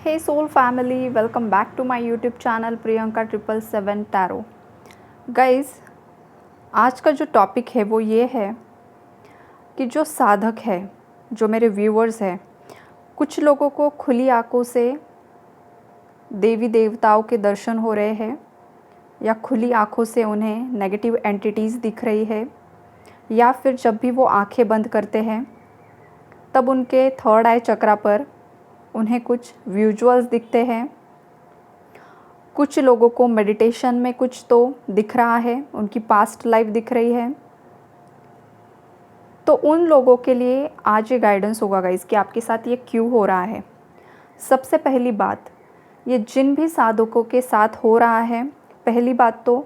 Hey soul family, welcome back to my YouTube channel Priyanka 777 Tarot. Guys, आज का जो topic है वो ये है कि जो साधक है, जो मेरे व्यूअर्स हैं, कुछ लोगों को खुली आंखों से देवी देवताओं के दर्शन हो रहे हैं या खुली आंखों से उन्हें नेगेटिव एंटिटीज़ दिख रही है, या फिर जब भी वो आंखें बंद करते हैं तब उनके थर्ड आई चक्रा पर उन्हें कुछ विजुअल्स दिखते हैं। कुछ लोगों को मेडिटेशन में कुछ तो दिख रहा है, उनकी पास्ट लाइफ दिख रही है। तो उन लोगों के लिए आज ये गाइडेंस होगा गाइस कि आपके साथ ये क्यों हो रहा है। सबसे पहली बात, ये जिन भी साधकों के साथ हो रहा है, पहली बात तो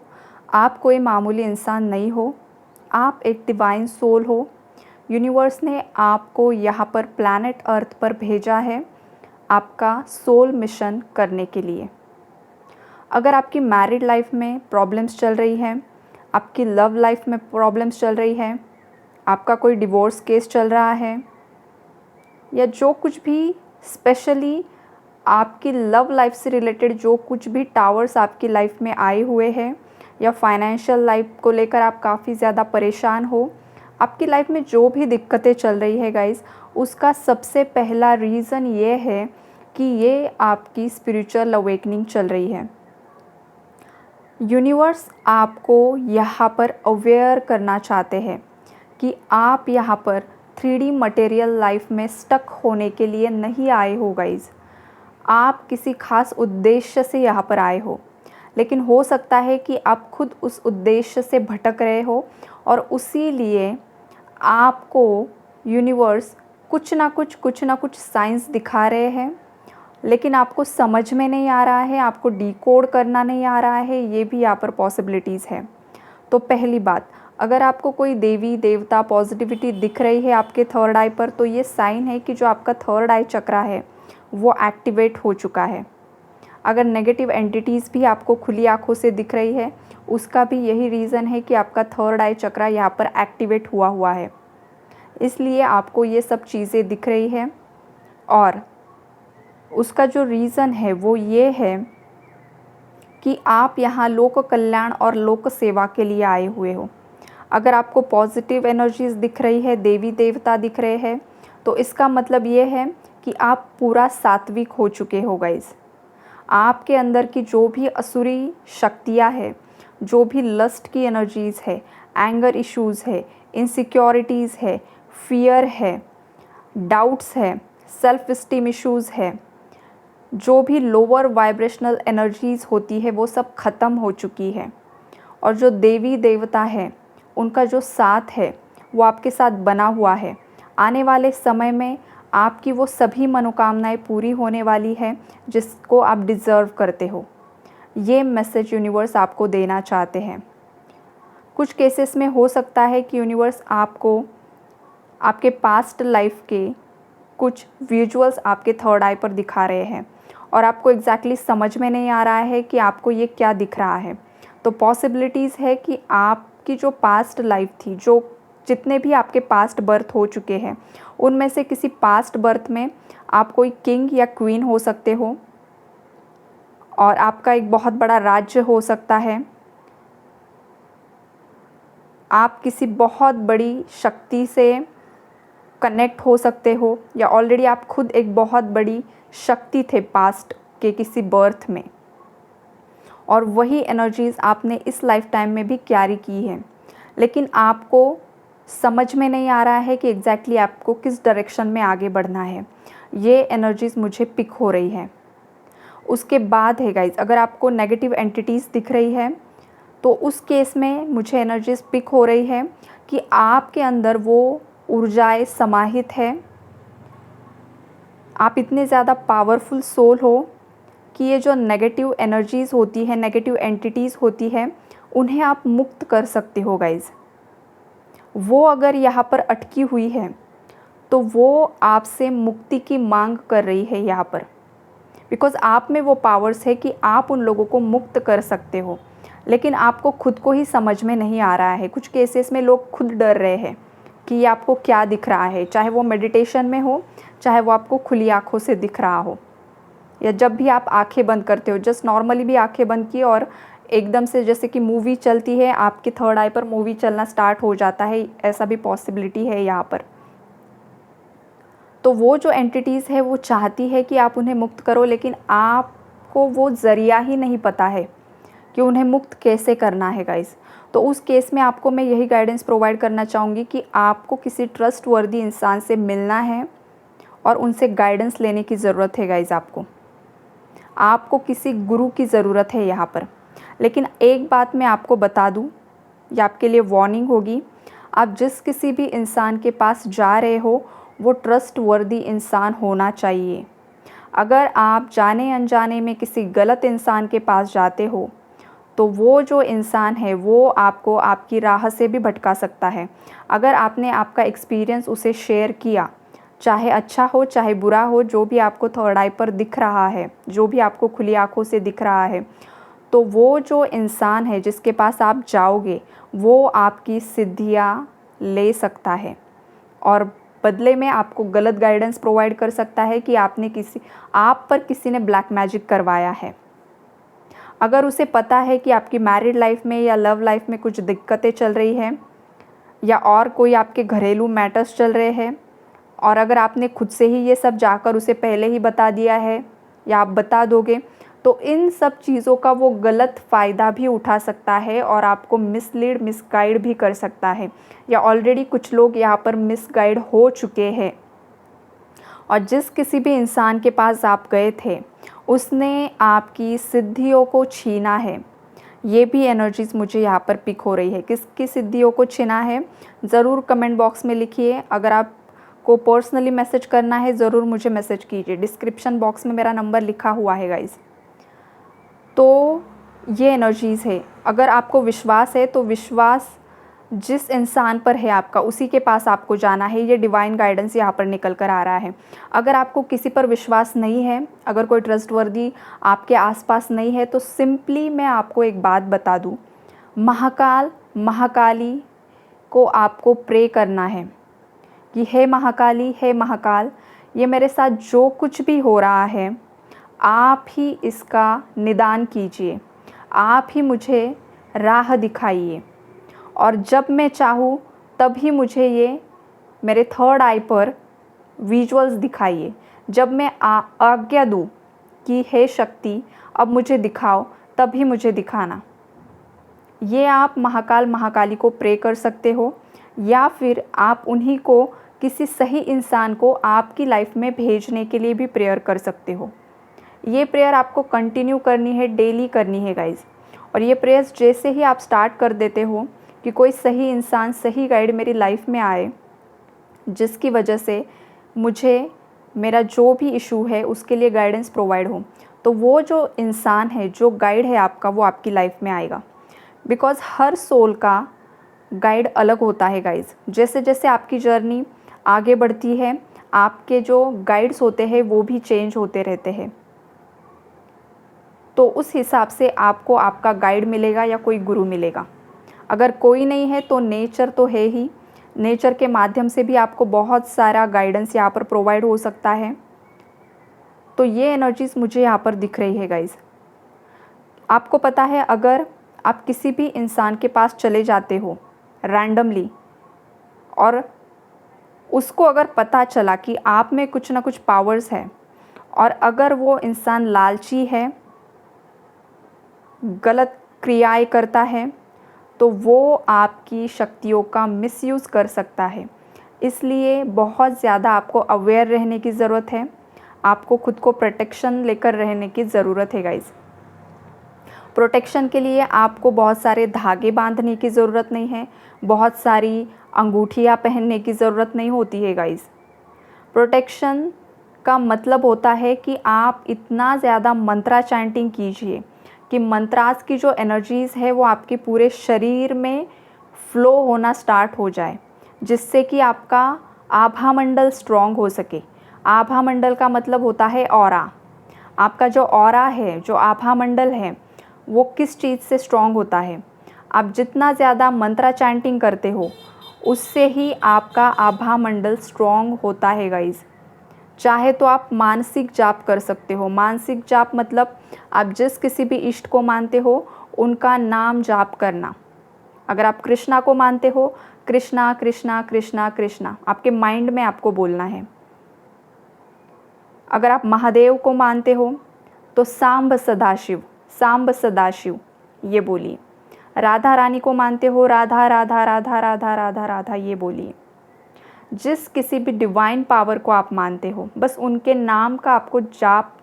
आप कोई मामूली इंसान नहीं हो, आप एक डिवाइन सोल हो। यूनिवर्स ने आपको यहाँ पर प्लैनेट अर्थ पर भेजा है आपका सोल मिशन करने के लिए। अगर आपकी मैरिड लाइफ में प्रॉब्लम्स चल रही हैं, आपकी लव लाइफ में प्रॉब्लम्स चल रही है, आपका कोई डिवोर्स केस चल रहा है, या जो कुछ भी स्पेशली आपकी लव लाइफ से रिलेटेड जो कुछ भी टावर्स आपकी लाइफ में आए हुए हैं, या फाइनेंशियल लाइफ को लेकर आप काफ़ी ज़्यादा परेशान हो, आपकी लाइफ में जो भी दिक्कतें चल रही है गाइस, उसका सबसे पहला रीज़न ये है कि ये आपकी स्पिरिचुअल अवेकनिंग चल रही है। यूनिवर्स आपको यहाँ पर अवेयर करना चाहते हैं कि आप यहाँ पर 3D मटेरियल लाइफ में स्टक होने के लिए नहीं आए हो गाइस। आप किसी खास उद्देश्य से यहाँ पर आए हो, लेकिन हो सकता है कि आप खुद उस उद्देश्य से भटक रहे हो और उसी लिए आपको यूनिवर्स कुछ ना कुछ साइंस दिखा रहे हैं, लेकिन आपको समझ में नहीं आ रहा है, आपको डिकोड करना नहीं आ रहा है। ये भी यहाँ पर पॉसिबिलिटीज़ है। तो पहली बात, अगर आपको कोई देवी देवता पॉजिटिविटी दिख रही है आपके थर्ड आई पर, तो ये साइन है कि जो आपका थर्ड आई चक्रा है वो एक्टिवेट हो चुका है। अगर नेगेटिव एंटिटीज़ भी आपको खुली आंखों से दिख रही है, उसका भी यही रीज़न है कि आपका थर्ड आई चक्रा यहाँ पर एक्टिवेट हुआ है, इसलिए आपको ये सब चीज़ें दिख रही है। और उसका जो रीज़न है वो ये है कि आप यहाँ लोक कल्याण और लोक सेवा के लिए आए हुए हो। अगर आपको पॉजिटिव एनर्जीज़ दिख रही है, देवी देवता दिख रहे हैं, तो इसका मतलब ये है कि आप पूरा सात्विक हो चुके हो गाइस। आपके अंदर की जो भी असुरी शक्तियाँ है, जो भी लस्ट की एनर्जीज़ है, एंगर इश्यूज़ है, इनसिक्योरिटीज़ है, फियर है, डाउट्स है, सेल्फ इस्टीम इश्यूज़ है, जो भी लोअर वाइब्रेशनल एनर्जीज़ होती है वो सब ख़त्म हो चुकी है। और जो देवी देवता है उनका जो साथ है वो आपके साथ बना हुआ है। आने वाले समय में आपकी वो सभी मनोकामनाएं पूरी होने वाली है जिसको आप डिज़र्व करते हो। ये मैसेज यूनिवर्स आपको देना चाहते हैं। कुछ केसेस में हो सकता है कि यूनिवर्स आपको आपके पास्ट लाइफ के कुछ विजुअल्स आपके थर्ड आई पर दिखा रहे हैं और आपको एग्जैक्टली समझ में नहीं आ रहा है कि आपको ये क्या दिख रहा है। तो पॉसिबिलिटीज़ है कि आपकी जो पास्ट लाइफ थी, जो जितने भी आपके पास्ट बर्थ हो चुके हैं, उनमें से किसी पास्ट बर्थ में आप कोई किंग या क्वीन हो सकते हो और आपका एक बहुत बड़ा राज्य हो सकता है। आप किसी बहुत बड़ी शक्ति से कनेक्ट हो सकते हो, या ऑलरेडी आप खुद एक बहुत बड़ी शक्ति थे पास्ट के किसी बर्थ में, और वही एनर्जीज़ आपने इस लाइफ टाइम में भी कैरी की है, लेकिन आपको समझ में नहीं आ रहा है कि एग्जैक्टली आपको किस डायरेक्शन में आगे बढ़ना है। ये एनर्जीज़ मुझे पिक हो रही है। उसके बाद है गाइज, अगर आपको नेगेटिव एंटिटीज़ दिख रही है तो उस केस में मुझे एनर्जीज़ पिक हो रही है कि आपके अंदर वो ऊर्जाएं समाहित है। आप इतने ज़्यादा पावरफुल सोल हो कि ये जो नेगेटिव एनर्जीज़ होती है, नेगेटिव एंटिटीज़ होती है, उन्हें आप मुक्त कर सकते हो गाइज़। वो अगर यहाँ पर अटकी हुई है तो वो आपसे मुक्ति की मांग कर रही है यहाँ पर, बिकॉज़ आप में वो पावर्स है कि आप उन लोगों को मुक्त कर सकते हो, लेकिन आपको खुद को ही समझ में नहीं आ रहा है। कुछ केसेस में लोग खुद डर रहे हैं कि ये आपको क्या दिख रहा है, चाहे वो मेडिटेशन में हो, चाहे वो आपको खुली आंखों से दिख रहा हो। या जब भी आप आंखें बंद करते हो, जस्ट नॉर्मली भी आंखें बंद की और एकदम से जैसे कि मूवी चलती है, आपके थर्ड आई पर मूवी चलना स्टार्ट हो जाता है, ऐसा भी पॉसिबिलिटी है यहाँ पर। तो वो जो एंटिटीज़ है वो चाहती है कि आप उन्हें मुक्त करो, लेकिन आपको वो ज़रिया ही नहीं पता है कि उन्हें मुक्त कैसे करना है गाइस। तो उस केस में आपको मैं यही गाइडेंस प्रोवाइड करना चाहूँगी कि आपको किसी ट्रस्टवर्दी इंसान से मिलना है और उनसे गाइडेंस लेने की ज़रूरत है गाइस। आपको किसी गुरु की ज़रूरत है यहाँ पर। लेकिन एक बात मैं आपको बता दूँ, ये आपके लिए वार्निंग होगी, आप जिस किसी भी इंसान के पास जा रहे हो वो ट्रस्टवर्दी इंसान होना चाहिए। अगर आप जाने अनजाने में किसी गलत इंसान के पास जाते हो तो वो जो इंसान है वो आपको आपकी राह से भी भटका सकता है। अगर आपने आपका एक्सपीरियंस उसे शेयर किया, चाहे अच्छा हो चाहे बुरा हो, जो भी आपको थर्ड आई पर दिख रहा है, जो भी आपको खुली आंखों से दिख रहा है, तो वो जो इंसान है जिसके पास आप जाओगे वो आपकी सिद्धियाँ ले सकता है और बदले में आपको गलत गाइडेंस प्रोवाइड कर सकता है कि आप पर किसी ने ब्लैक मैजिक करवाया है। अगर उसे पता है कि आपकी मैरिड लाइफ में या लव लाइफ में कुछ दिक्कतें चल रही हैं या और कोई आपके घरेलू मैटर्स चल रहे हैं, और अगर आपने खुद से ही ये सब जाकर उसे पहले ही बता दिया है या आप बता दोगे, तो इन सब चीज़ों का वो गलत फ़ायदा भी उठा सकता है और आपको मिसगाइड भी कर सकता है, या ऑलरेडी कुछ लोग यहाँ पर मिसगाइड हो चुके हैं। और जिस किसी भी इंसान के पास आप गए थे उसने आपकी सिद्धियों को छीना है। ये भी एनर्जीज़ मुझे यहाँ पर पिक हो रही है। किसकी सिद्धियों को छीना है ज़रूर कमेंट बॉक्स में लिखिए। अगर आपको पर्सनली मैसेज करना है ज़रूर मुझे मैसेज कीजिए, डिस्क्रिप्शन बॉक्स में मेरा नंबर लिखा हुआ है गाइज़। तो ये एनर्जीज़ है। अगर आपको विश्वास है तो विश्वास जिस इंसान पर है आपका उसी के पास आपको जाना है। ये डिवाइन गाइडेंस यहाँ पर निकल कर आ रहा है। अगर आपको किसी पर विश्वास नहीं है, अगर कोई ट्रस्टवर्दी आपके आसपास नहीं है, तो सिंपली मैं आपको एक बात बता दूँ, महाकाल महाकाली को आपको प्रे करना है कि हे महाकाली, हे महाकाल, ये मेरे साथ जो कुछ भी हो रहा है आप ही इसका निदान कीजिए, आप ही मुझे राह दिखाइए, और जब मैं चाहूँ तभी मुझे ये मेरे थर्ड आई पर विजुअल्स दिखाइए। जब मैं आज्ञा दूँ कि हे शक्ति अब मुझे दिखाओ, तभी मुझे दिखाना। ये आप महाकाल महाकाली को प्रे कर सकते हो, या फिर आप उन्हीं को किसी सही इंसान को आपकी लाइफ में भेजने के लिए भी प्रेयर कर सकते हो। ये प्रेयर आपको कंटिन्यू करनी है, डेली करनी है गाइज़। और ये प्रेयर्स जैसे ही आप स्टार्ट कर देते हो कि कोई सही इंसान, सही गाइड मेरी लाइफ में आए, जिसकी वजह से मुझे मेरा जो भी इशू है उसके लिए गाइडेंस प्रोवाइड हो, तो वो जो इंसान है, जो गाइड है आपका, वो आपकी लाइफ में आएगा। बिकॉज़ हर सोल का गाइड अलग होता है गाइज़। जैसे जैसे आपकी जर्नी आगे बढ़ती है आपके जो गाइड्स होते हैं वो भी चेंज होते रहते हैं। तो उस हिसाब से आपको आपका गाइड मिलेगा या कोई गुरु मिलेगा। अगर कोई नहीं है तो नेचर तो है ही, नेचर के माध्यम से भी आपको बहुत सारा गाइडेंस यहाँ पर प्रोवाइड हो सकता है। तो ये एनर्जीज़ मुझे यहाँ पर दिख रही है गाइज़। आपको पता है, अगर आप किसी भी इंसान के पास चले जाते हो रैंडमली और उसको अगर पता चला कि आप में कुछ ना कुछ पावर्स है, और अगर वो इंसान लालची है, गलत क्रियाएं करता है, तो वो आपकी शक्तियों का मिसयूज़ कर सकता है। इसलिए बहुत ज़्यादा आपको अवेयर रहने की ज़रूरत है, आपको खुद को प्रोटेक्शन लेकर रहने की ज़रूरत है गाइज़। प्रोटेक्शन के लिए आपको बहुत सारे धागे बांधने की ज़रूरत नहीं है, बहुत सारी अंगूठियाँ पहनने की ज़रूरत नहीं होती है गाइज़। प्रोटेक्शन का मतलब होता है कि आप इतना ज़्यादा मंत्रा चैंटिंग कीजिए कि मंत्रास की जो एनर्जीज़ है वो आपके पूरे शरीर में फ़्लो होना स्टार्ट हो जाए, जिससे कि आपका आभा मंडल स्ट्रॉन्ग हो सके। आभा मंडल का मतलब होता है ऑरा। आपका जो ऑरा है, जो आभा मंडल है, वो किस चीज़ से स्ट्रॉन्ग होता है? आप जितना ज़्यादा मंत्रा चैंटिंग करते हो उससे ही आपका आभा मंडल स्ट्रॉन्ग होता है गाइज़। चाहे तो आप मानसिक जाप कर सकते हो। मानसिक जाप मतलब आप जिस किसी भी इष्ट को मानते हो उनका नाम जाप करना। अगर आप कृष्णा को मानते हो, कृष्णा कृष्णा कृष्णा कृष्णा आपके माइंड में आपको बोलना है। अगर आप महादेव को मानते हो तो सांब सदाशिव, सांब सदाशिव ये बोलिए। राधा रानी को मानते हो, राधा राधा राधा राधा राधा राधा ये बोलिए। जिस किसी भी डिवाइन पावर को आप मानते हो, बस उनके नाम का आपको जाप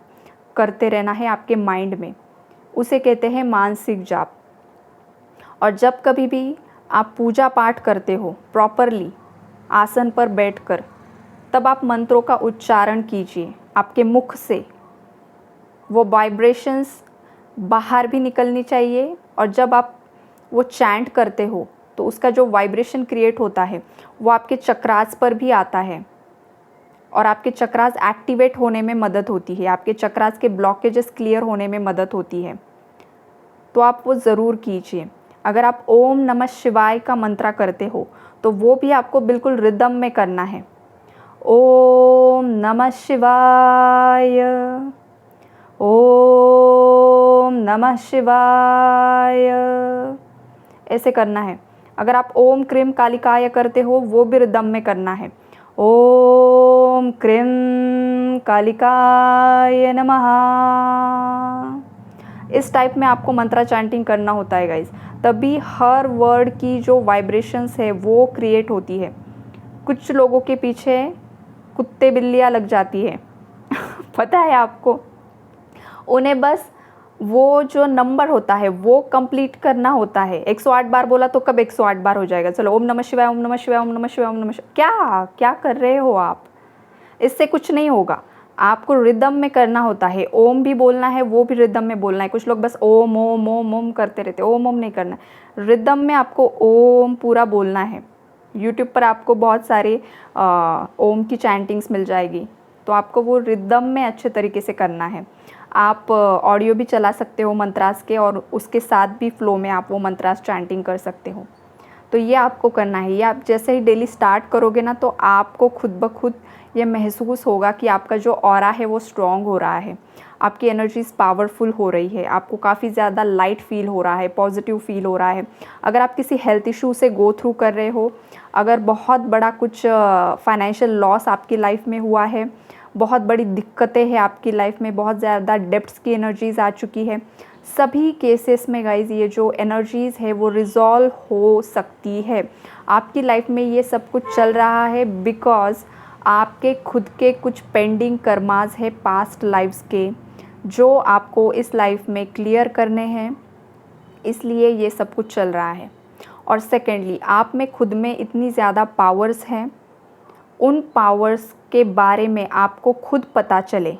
करते रहना है आपके माइंड में। उसे कहते हैं मानसिक जाप। और जब कभी भी आप पूजा पाठ करते हो प्रॉपरली आसन पर बैठकर, तब आप मंत्रों का उच्चारण कीजिए आपके मुख से। वो वाइब्रेशंस बाहर भी निकलनी चाहिए, और जब आप वो चैंट करते हो तो उसका जो वाइब्रेशन क्रिएट होता है वो आपके चक्रास पर भी आता है, और आपके चक्रास एक्टिवेट होने में मदद होती है, आपके चक्रास के ब्लॉकेजेस क्लियर होने में मदद होती है। तो आप वो ज़रूर कीजिए। अगर आप ओम नमः शिवाय का मंत्र करते हो तो वो भी आपको बिल्कुल रिदम में करना है। ओम नमः शिवाय, ओम नमः शिवाय, ऐसे करना है। अगर आप ओम क्रीम कालिकाय करते हो वो भी रिदम में करना है। ओम क्रीम कालिकाय नमः। इस टाइप में आपको मंत्रा चैंटिंग करना होता है गाइज, तभी हर वर्ड की जो वाइब्रेशंस है वो क्रिएट होती है। कुछ लोगों के पीछे कुत्ते बिल्लियाँ लग जाती है पता है आपको, उन्हें बस वो जो नंबर होता है वो कंप्लीट करना होता है। 108 बार बोला तो कब 108 बार हो जाएगा। चलो ओम नमः शिवाय, ओम नमः शिवाय, ओम नमः शिवाय, ओम नमः शिवाय। क्या क्या कर रहे हो आप? इससे कुछ नहीं होगा। आपको रिदम में करना होता है। ओम भी बोलना है, वो भी रिदम में बोलना है। कुछ लोग बस ओम ओम ओम ओम करते रहते, ओम ओम नहीं करना है। रिदम में आपको ओम पूरा बोलना है। यूट्यूब पर आपको बहुत सारे ओम की चैंटिंग्स मिल जाएगी, तो आपको वो रिदम में अच्छे तरीके से करना है। आप ऑडियो भी चला सकते हो मंत्रास के, और उसके साथ भी फ्लो में आप वो मंत्रास चैंटिंग कर सकते हो। तो ये आपको करना है। ये आप जैसे ही डेली स्टार्ट करोगे ना, तो आपको खुद ब खुद ये महसूस होगा कि आपका जो ऑरा है वो स्ट्रॉन्ग हो रहा है, आपकी एनर्जीज पावरफुल हो रही है, आपको काफ़ी ज़्यादा लाइट फील हो रहा है, पॉजिटिव फील हो रहा है। अगर आप किसी हेल्थ इशू से गो थ्रू कर रहे हो, अगर बहुत बड़ा कुछ फाइनेंशियल लॉस आपकी लाइफ में हुआ है, बहुत बड़ी दिक्कतें हैं आपकी लाइफ में, बहुत ज़्यादा डेप्थ्स की एनर्जीज़ आ चुकी है, सभी केसेस में गाइज ये जो एनर्जीज़ है वो रिज़ॉल्व हो सकती है। आपकी लाइफ में ये सब कुछ चल रहा है बिकॉज़ आपके खुद के कुछ पेंडिंग कर्मास है पास्ट लाइफ्स के, जो आपको इस लाइफ में क्लियर करने हैं, इसलिए ये सब कुछ चल रहा है। और सेकेंडली, आप में खुद में इतनी ज़्यादा पावर्स हैं, उन पावर्स के बारे में आपको खुद पता चले,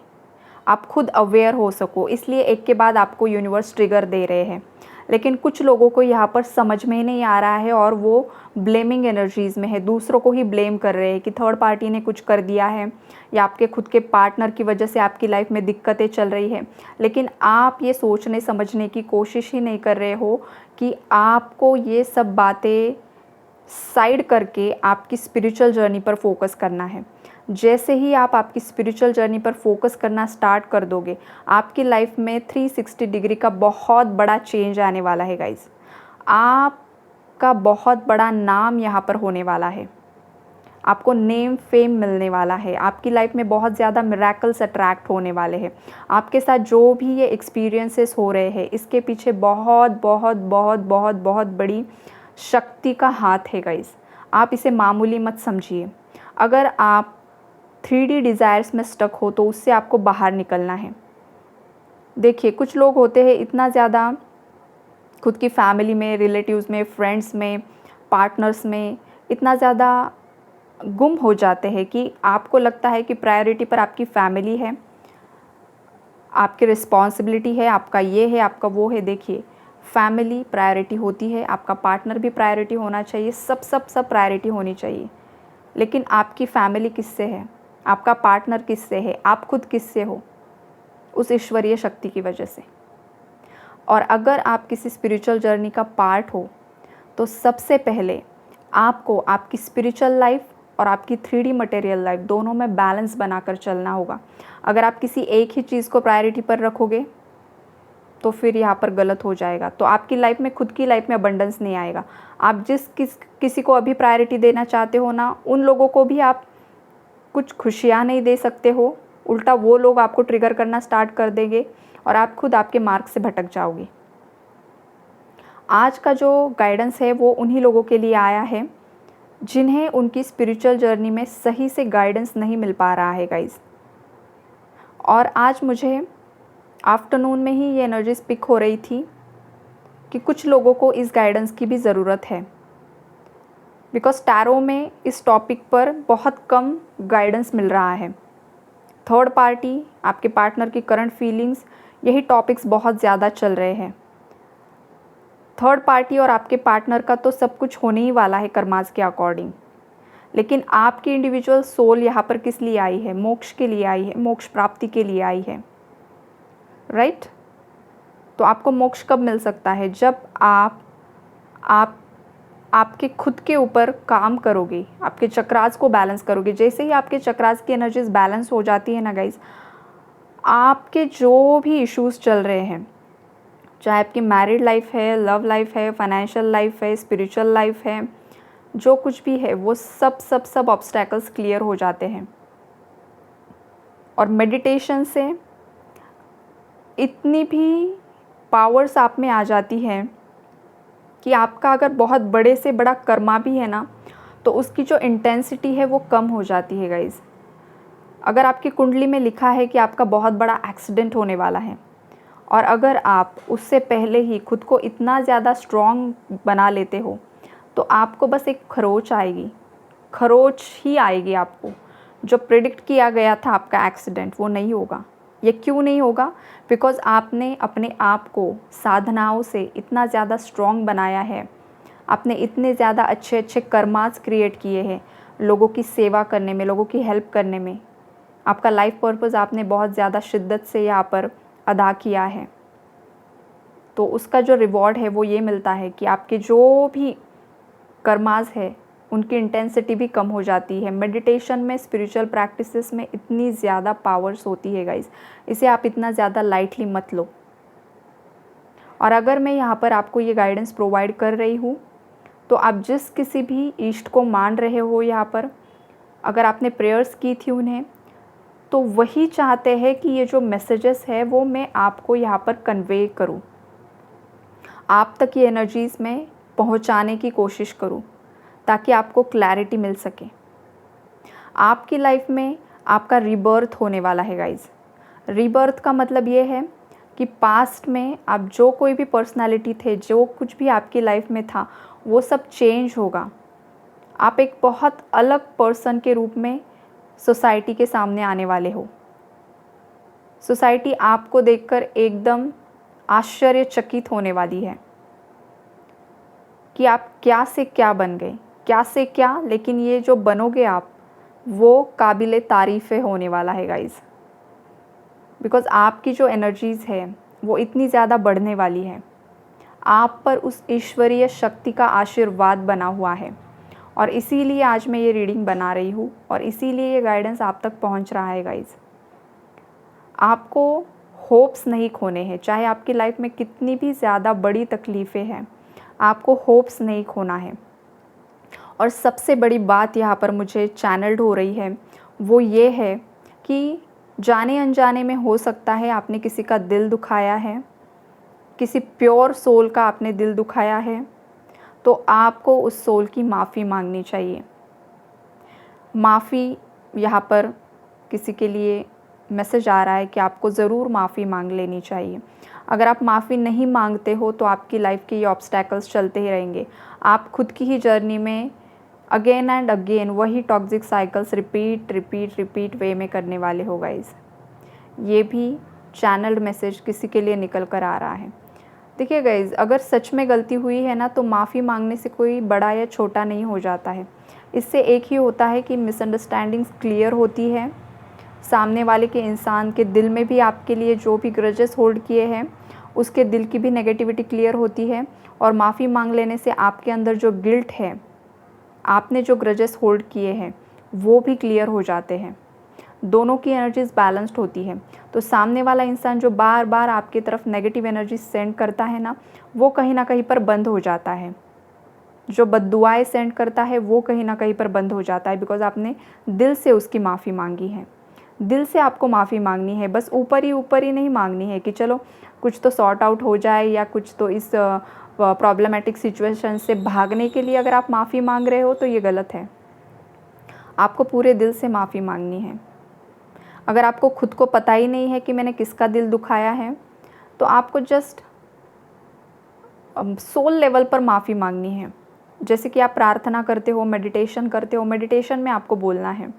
आप खुद अवेयर हो सको, इसलिए एक के बाद आपको यूनिवर्स ट्रिगर दे रहे हैं। लेकिन कुछ लोगों को यहाँ पर समझ में ही नहीं आ रहा है, और वो ब्लेमिंग एनर्जीज़ में है, दूसरों को ही ब्लेम कर रहे हैं कि थर्ड पार्टी ने कुछ कर दिया है, या आपके खुद के पार्टनर की वजह से आपकी लाइफ में दिक्कतें चल रही है। लेकिन आप ये सोचने समझने की कोशिश ही नहीं कर रहे हो कि आपको ये सब बातें साइड करके आपकी स्पिरिचुअल जर्नी पर फोकस करना है। जैसे ही आप आपकी स्पिरिचुअल जर्नी पर फोकस करना स्टार्ट कर दोगे, आपकी लाइफ में 360 डिग्री का बहुत बड़ा चेंज आने वाला है गाइज। आपका बहुत बड़ा नाम यहाँ पर होने वाला है, आपको नेम फेम मिलने वाला है, आपकी लाइफ में बहुत ज़्यादा मिरेकल्स अट्रैक्ट होने वाले हैं। आपके साथ जो भी ये एक्सपीरियंसेस हो रहे हैं, इसके पीछे बहुत बहुत बहुत बहुत बहुत बड़ी शक्ति का हाथ है गाइज। आप इसे मामूली मत समझिए। अगर आप 3D डिज़ायर्स में स्टक हो तो उससे आपको बाहर निकलना है। देखिए, कुछ लोग होते हैं इतना ज़्यादा खुद की फैमिली में, रिलेटिव्स में, फ्रेंड्स में, पार्टनर्स में इतना ज़्यादा गुम हो जाते हैं कि आपको लगता है कि प्रायोरिटी पर आपकी फैमिली है, आपकी रिस्पॉन्सिबिलिटी है, आपका ये है, आपका वो है। देखिए, फैमिली प्रायोरिटी होती है, आपका पार्टनर भी प्रायोरिटी होना चाहिए, सब प्रायोरिटी होनी चाहिए। लेकिन आपकी फैमिली किससे है, आपका पार्टनर किससे है, आप खुद किससे हो? उस ईश्वरीय शक्ति की वजह से। और अगर आप किसी स्पिरिचुअल जर्नी का पार्ट हो, तो सबसे पहले आपको आपकी स्पिरिचुअल लाइफ और आपकी 3D मटेरियल लाइफ दोनों में बैलेंस बनाकर चलना होगा। अगर आप किसी एक ही चीज़ को प्रायोरिटी पर रखोगे तो फिर यहाँ पर गलत हो जाएगा। तो आपकी लाइफ में, खुद की लाइफ में अबंडेंस नहीं आएगा। आप किसी को अभी प्रायोरिटी देना चाहते हो ना, उन लोगों को भी आप कुछ खुशियाँ नहीं दे सकते हो, उल्टा वो लोग आपको ट्रिगर करना स्टार्ट कर देंगे और आप खुद आपके मार्ग से भटक जाओगे। आज का जो गाइडेंस है वो उन्हीं लोगों के लिए आया है जिन्हें उनकी स्पिरिचुअल जर्नी में सही से गाइडेंस नहीं मिल पा रहा है गाइस। और आज मुझे आफ्टरनून में ही ये एनर्जीज पिक हो रही थी कि कुछ लोगों को इस गाइडेंस की भी ज़रूरत है, बिकॉज टैरो में इस टॉपिक पर बहुत कम गाइडेंस मिल रहा है। थर्ड पार्टी, आपके पार्टनर की करंट फीलिंग्स, यही टॉपिक्स बहुत ज़्यादा चल रहे हैं। थर्ड पार्टी और आपके पार्टनर का तो सब कुछ होने ही वाला है कर्मास के अकॉर्डिंग, लेकिन आपकी इंडिविजुअल सोल यहाँ पर किस लिए आई है? मोक्ष के लिए आई है, मोक्ष प्राप्ति के लिए आई है, राइट? तो आपको मोक्ष कब मिल सकता है? जब आपके खुद के ऊपर काम करोगे, आपके चक्रास को बैलेंस करोगे। जैसे ही आपके चक्रास की एनर्जीज बैलेंस हो जाती है ना गाइस, आपके जो भी इश्यूज चल रहे हैं, चाहे आपकी मैरिड लाइफ है, लव लाइफ है, फाइनेंशियल लाइफ है, स्पिरिचुअल लाइफ है, जो कुछ भी है वो सब ऑब्स्टैकल्स क्लियर हो जाते हैं। और मेडिटेशन से इतनी भी पावर्स आप में आ जाती है कि आपका अगर बहुत बड़े से बड़ा कर्मा भी है ना, तो उसकी जो इंटेंसिटी है वो कम हो जाती है गाइज़। अगर आपकी कुंडली में लिखा है कि आपका बहुत बड़ा एक्सीडेंट होने वाला है, और अगर आप उससे पहले ही खुद को इतना ज़्यादा स्ट्रॉन्ग बना लेते हो, तो आपको बस एक खरोच आएगी, खरोच ही आएगी आपको। जो प्रेडिक्ट किया गया था आपका एक्सीडेंट, वो नहीं होगा। ये क्यों नहीं होगा? बिकॉज़ आपने अपने आप को साधनाओं से इतना ज़्यादा स्ट्रॉन्ग बनाया है, आपने इतने ज़्यादा अच्छे अच्छे कर्मास क्रिएट किए हैं लोगों की सेवा करने में, लोगों की हेल्प करने में। आपका लाइफ पर्पज़ आपने बहुत ज़्यादा शिद्दत से यहाँ पर अदा किया है, तो उसका जो रिवॉर्ड है वो ये मिलता है कि आपके जो भी कर्मास है उनकी इंटेंसिटी भी कम हो जाती है। मेडिटेशन में, स्पिरिचुअल प्रैक्टिसेस में इतनी ज़्यादा पावर्स होती है गाइस, इसे आप इतना ज़्यादा लाइटली मत लो। और अगर मैं यहाँ पर आपको ये गाइडेंस प्रोवाइड कर रही हूँ, तो आप जिस किसी भी इष्ट को मान रहे हो यहाँ पर, अगर आपने प्रेयर्स की थी उन्हें, तो वही चाहते हैं कि ये जो मैसेजेस है वो मैं आपको यहाँ पर कन्वे करूँ, आप तक ये एनर्जीज़ में पहुँचाने की कोशिश करूँ, ताकि आपको क्लैरिटी मिल सके। आपकी लाइफ में आपका रीबर्थ होने वाला है गाइज। रीबर्थ का मतलब ये है कि पास्ट में आप जो कोई भी पर्सनालिटी थे, जो कुछ भी आपकी लाइफ में था, वो सब चेंज होगा। आप एक बहुत अलग पर्सन के रूप में सोसाइटी के सामने आने वाले हो। सोसाइटी आपको देखकर एकदम आश्चर्यचकित होने वाली है कि आप क्या से क्या बन गए, क्या से क्या, लेकिन ये जो बनोगे आप, वो काबिले तारीफ़ होने वाला है गाइज़। बिकॉज़ आपकी जो एनर्जीज़ है वो इतनी ज़्यादा बढ़ने वाली है, आप पर उस ईश्वरीय शक्ति का आशीर्वाद बना हुआ है, और इसीलिए आज मैं ये रीडिंग बना रही हूँ, और इसीलिए ये गाइडेंस आप तक पहुँच रहा है गाइज़। आपको होप्स नहीं खोने हैं, चाहे आपकी लाइफ में कितनी भी ज़्यादा बड़ी तकलीफ़ें हैं, आपको होप्स नहीं खोना है। और सबसे बड़ी बात यहाँ पर मुझे चैनल्ड हो रही है वो ये है कि जाने अनजाने में हो सकता है आपने किसी का दिल दुखाया है, किसी प्योर सोल का आपने दिल दुखाया है, तो आपको उस सोल की माफ़ी मांगनी चाहिए। माफ़ी, यहाँ पर किसी के लिए मैसेज आ रहा है कि आपको ज़रूर माफ़ी मांग लेनी चाहिए। अगर आप माफ़ी नहीं मांगते हो तो आपकी लाइफ के ये ऑब्स्टैकल्स चलते ही रहेंगे। आप खुद की ही जर्नी में अगेन एंड अगेन वही टॉक्सिक साइकिल्स रिपीट वे में करने वाले हो गाइस। ये भी चैनल्ड मैसेज किसी के लिए निकल कर आ रहा है। देखिए गाइस, अगर सच में गलती हुई है ना, तो माफ़ी मांगने से कोई बड़ा या छोटा नहीं हो जाता है। इससे एक ही होता है कि मिसअंडरस्टैंडिंग्स क्लियर होती है, सामने वाले के इंसान के दिल में भी आपके लिए जो भी ग्रजेस होल्ड किए हैं उसके दिल की भी नेगेटिविटी क्लियर होती है, और माफ़ी मांग लेने से आपके अंदर जो गिल्ट है, आपने जो ग्रजेस होल्ड किए हैं वो भी क्लियर हो जाते हैं। दोनों की एनर्जीज बैलेंस्ड होती है। तो सामने वाला इंसान जो बार बार आपकी तरफ नेगेटिव एनर्जी सेंड करता है ना, वो कहीं ना कहीं पर बंद हो जाता है। जो बद्दुआएं सेंड करता है वो कहीं ना कहीं पर बंद हो जाता है, बिकॉज आपने दिल से उसकी माफ़ी मांगी है। दिल से आपको माफ़ी मांगनी है, बस ऊपर ही नहीं मांगनी है कि चलो कुछ तो सॉर्ट आउट हो जाए या कुछ तो इस प्रॉब्लमेटिक सिचुएशन से भागने के लिए अगर आप माफ़ी मांग रहे हो तो ये गलत है। आपको पूरे दिल से माफ़ी मांगनी है। अगर आपको खुद को पता ही नहीं है कि मैंने किसका दिल दुखाया है, तो आपको जस्ट सोल लेवल पर माफ़ी मांगनी है। जैसे कि आप प्रार्थना करते हो, मेडिटेशन करते हो, मेडिटेशन में आपको बोलना है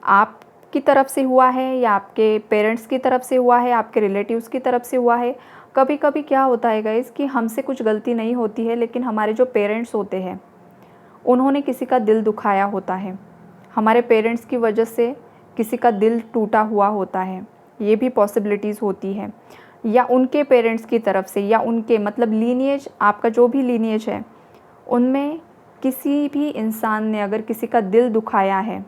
आपकी तरफ से हुआ है या आपके पेरेंट्स की तरफ से हुआ है, आपके रिलेटिव्स की तरफ से हुआ है। कभी कभी क्या होता है गाइस कि हमसे कुछ गलती नहीं होती है, लेकिन हमारे जो पेरेंट्स होते हैं उन्होंने किसी का दिल दुखाया होता है। हमारे पेरेंट्स की वजह से किसी का दिल टूटा हुआ होता है, ये भी पॉसिबिलिटीज़ होती है। या उनके पेरेंट्स की तरफ से, या उनके मतलब लीनिएज, आपका जो भी लीनिएज है उनमें किसी भी इंसान ने अगर किसी का दिल दुखाया है,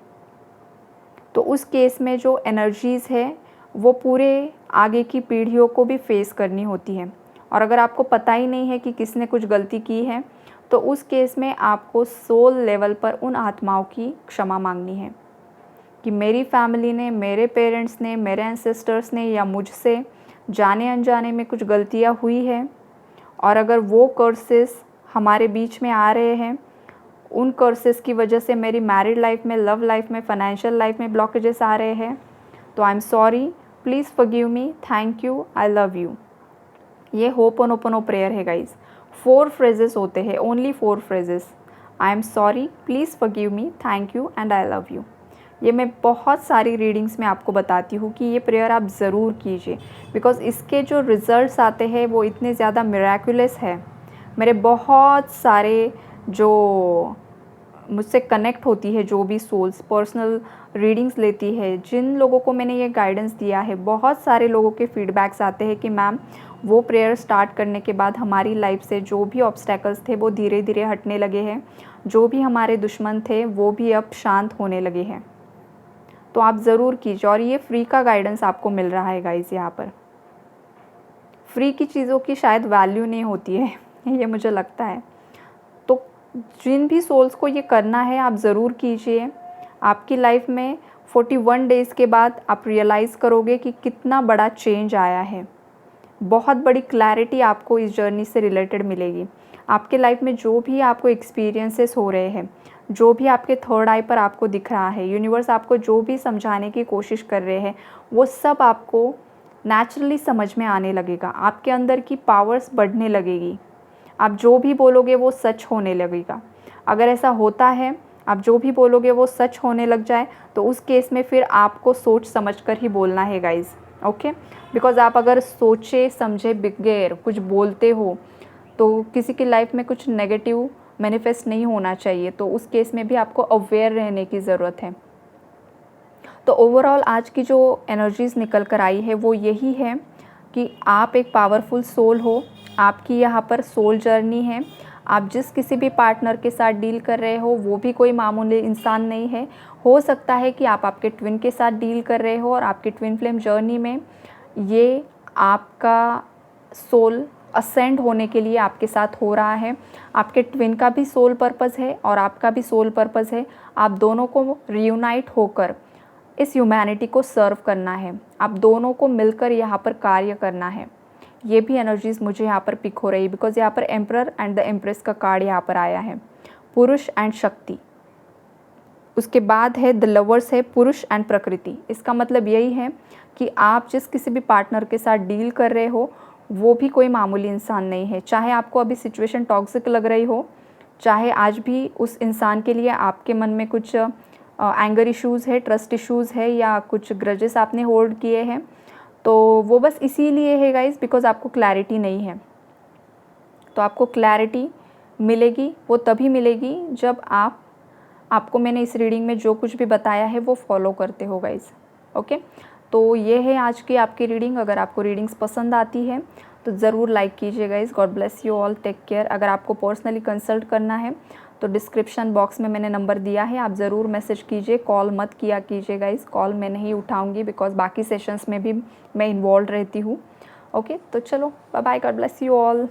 तो उस केस में जो एनर्जीज़ है वो पूरे आगे की पीढ़ियों को भी फेस करनी होती है। और अगर आपको पता ही नहीं है कि किसने कुछ गलती की है, तो उस केस में आपको सोल लेवल पर उन आत्माओं की क्षमा मांगनी है कि मेरी फैमिली ने, मेरे पेरेंट्स ने, मेरे एंसेस्टर्स ने या मुझसे जाने अनजाने में कुछ गलतियाँ हुई है, और अगर वो कर्सेस हमारे बीच में आ रहे हैं, उन कर्सेस की वजह से मेरी मैरिड लाइफ में, लव लाइफ में, फाइनेंशियल लाइफ में ब्लॉकेजेस आ रहे हैं, तो I am sorry, please forgive me, thank you, I love you. ये होपोनोपोनो प्रेयर है गाइज। 4 फ्रेजेस होते हैं, only 4 phrases. I am sorry, please forgive me, thank you and I love you. ये मैं बहुत सारी रीडिंग्स में आपको बताती हूँ कि ये प्रेयर आप ज़रूर कीजिए, बिकॉज़ इसके जो रिज़ल्ट्स आते हैं वो इतने ज़्यादा मिराकुलस है। मेरे बहुत सारे जो मुझसे कनेक्ट होती है, जो भी सोल्स पर्सनल रीडिंग्स लेती है, जिन लोगों को मैंने ये गाइडेंस दिया है, बहुत सारे लोगों के फीडबैक्स आते हैं कि मैम वो प्रेयर स्टार्ट करने के बाद हमारी लाइफ से जो भी ऑब्स्टैकल्स थे वो धीरे धीरे हटने लगे हैं, जो भी हमारे दुश्मन थे वो भी अब शांत होने लगे हैं। तो आप ज़रूर कीजिए, और ये फ्री का गाइडेंस आपको मिल रहा है गाइस। यहाँ पर फ्री की चीज़ों की शायद वैल्यू नहीं होती है ये मुझे लगता है। तो जिन भी सोल्स को ये करना है आप ज़रूर कीजिए। आपकी लाइफ में 41 डेज़ के बाद आप रियलाइज़ करोगे कि कितना बड़ा चेंज आया है। बहुत बड़ी क्लैरिटी आपको इस जर्नी से रिलेटेड मिलेगी। आपके लाइफ में जो भी आपको एक्सपीरियंसेस हो रहे हैं, जो भी आपके थर्ड आई पर आपको दिख रहा है, यूनिवर्स आपको जो भी समझाने की कोशिश कर रहे हैं, वो सब आपको नेचुरली समझ में आने लगेगा। आपके अंदर की पावर्स बढ़ने लगेगी। आप जो भी बोलोगे वो सच होने लगेगा। अगर ऐसा होता है, आप जो भी बोलोगे वो सच होने लग जाए, तो उस केस में फिर आपको सोच समझ कर ही बोलना है गाइज़, ओके। बिकॉज़ आप अगर सोचे समझे बगैर कुछ बोलते हो तो किसी की लाइफ में कुछ नेगेटिव मैनिफेस्ट नहीं होना चाहिए। तो उस केस में भी आपको अवेयर रहने की ज़रूरत है। तो ओवरऑल आज की जो एनर्जीज़ निकल कर आई है वो यही है कि आप एक पावरफुल सोल हो। आपकी यहाँ पर सोल जर्नी है। आप जिस किसी भी पार्टनर के साथ डील कर रहे हो वो भी कोई मामूली इंसान नहीं है। हो सकता है कि आप आपके ट्विन के साथ डील कर रहे हो, और आपकी ट्विन फ्लेम जर्नी में ये आपका सोल असेंड होने के लिए आपके साथ हो रहा है। आपके ट्विन का भी सोल पर्पज़ है और आपका भी सोल पर्पज़ है। आप दोनों को रियूनाइट होकर इस ह्यूमैनिटी को सर्व करना है। आप दोनों को मिलकर यहाँ पर कार्य करना है। ये भी एनर्जीज़ मुझे यहाँ पर पिक हो रही है, बिकॉज यहाँ पर एम्परर एंड द एम्प्रेस का कार्ड यहाँ पर आया है। पुरुष एंड शक्ति, उसके बाद है द लवर्स, है पुरुष एंड प्रकृति। इसका मतलब यही है कि आप जिस किसी भी पार्टनर के साथ डील कर रहे हो वो भी कोई मामूली इंसान नहीं है। चाहे आपको अभी सिचुएशन टॉक्सिक लग रही हो, चाहे आज भी उस इंसान के लिए आपके मन में कुछ एंगर इश्यूज़ है, ट्रस्ट इश्यूज़ है, या कुछ ग्रजेस आपने होल्ड किए हैं, तो वो बस इसीलिए है गाइस बिकॉज आपको क्लैरिटी नहीं है। तो आपको क्लैरिटी मिलेगी, वो तभी मिलेगी जब आपको मैंने इस रीडिंग में जो कुछ भी बताया है वो फॉलो करते हो गाइस, ओके। तो ये है आज की आपकी रीडिंग। अगर आपको रीडिंग्स पसंद आती है तो ज़रूर लाइक कीजिए guys. God bless you all, take care. अगर आपको पर्सनली कंसल्ट करना है तो डिस्क्रिप्शन बॉक्स में मैंने नंबर दिया है, आप ज़रूर मैसेज कीजिए, कॉल मत किया कीजिए गाइज़, कॉल मैं नहीं उठाऊँगी बिकॉज़ बाकी सेशंस में भी मैं इन्वॉल्व रहती हूँ। ओके, तो चलो bye bye, God bless you all.